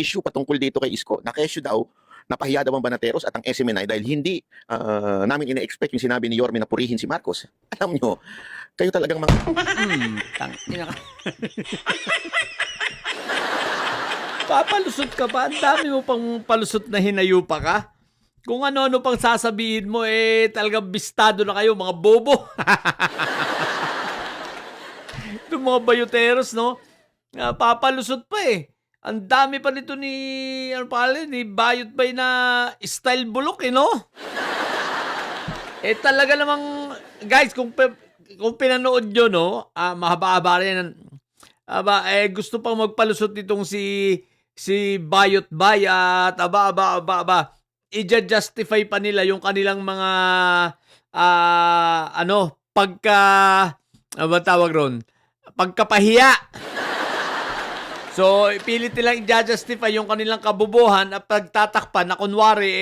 issue patungkol dito kay Isko. Na-issue daw, napahiya daw ang Banateros at ang SMNI dahil hindi namin ina-expect yung sinabi ni Yorme na purihin si Marcos. Alam nyo, kayo talagang mga... Tangina ka. Papalusot ka pa. Ang dami mo pang palusot na hinayupa ka. Kung ano-ano pang sasabihin mo, talagang bistado na kayo, mga bobo. Itong mga bayoteros, no? Papalusot pa eh. Ang dami pa nito ni, ano pala, ni Bayot Bay na style bulok, no? Talaga namang, guys, kung pinanood nyo, no? Mahaba-haba rin. Gusto pang magpalusot nitong si Bayot Bay at i-justify pa nila yung kanilang mga pagkapahiya. So, ipilit nilang i-justify yung kanilang kabubuhan at pagtatakpan na kunwari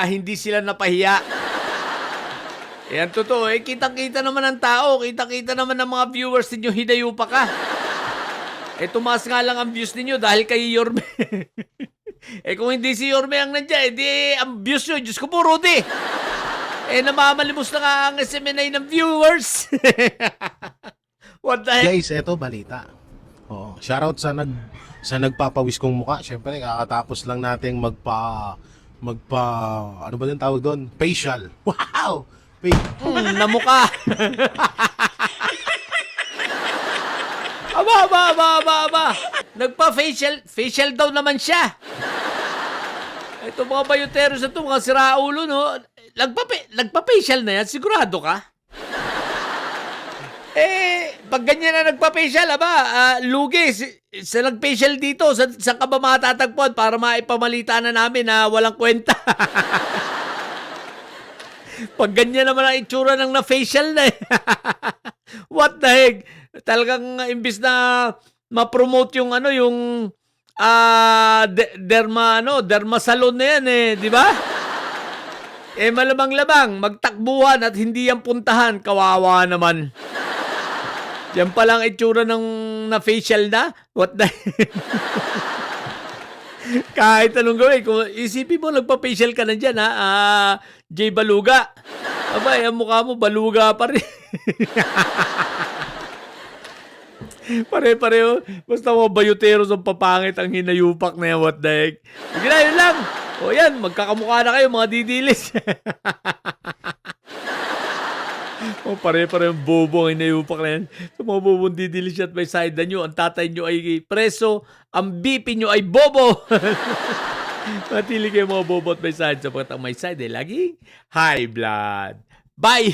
hindi sila napahiya. Yan totoo. Kitang-kita naman ng tao, kitang-kita naman ng mga viewers ninyo, hinayupa ka. Tumaas nga lang ang views ninyo dahil kay Yorme. Kung hindi si Yorme ang nandiyan, ang views nyo, Diyos ko po, Rudy. Namamalimos na nga ang SMNI ng viewers. What the heck? Guys, eto balita. Oo, shoutout sa nagpapawis kong mukha. Syempre, kakatapos lang nating ano ba yung tawag doon? Facial. Wow! Namukha. Aba. Nagpa-facial daw naman siya. Ito mga bayoteros na ito, mga siraulo, no? Nagpa-facial na yan, sigurado ka? Pag ganyan na nagpa-facial, lugi, sa nag-facial dito, saan ka ba matatagpuan para maipamalita na namin na walang kwenta? Pag ganyan naman ang itsura ng na-facial na What the heck? Talagang imbis na ma-promote yung derma salon na yan di ba? Malamang-lamang, magtakbuhan at hindi yan puntahan, kawawa naman. Yan palang itsura ng na-facial na? What the kahit anong gawin. Kung isipin mo, nagpa-facial ka na dyan, J. Baluga. Ang mukha mo, baluga pa rin. Pare-pareho. Basta mga bayoteros ang papangit ang hinayupak na yan. What the heck? Sige na, yun lang. O yan, magkakamukha na kayo, mga didilis. Pare-pareho ang bobo ang hinayupak na yan. Sa mga bobong didilis at may side nyo, ang tatay nyo ay preso, ang BP nyo ay bobo. Matili kayo mga bobo at may side sapagkat ang may side laging high blood. Bye!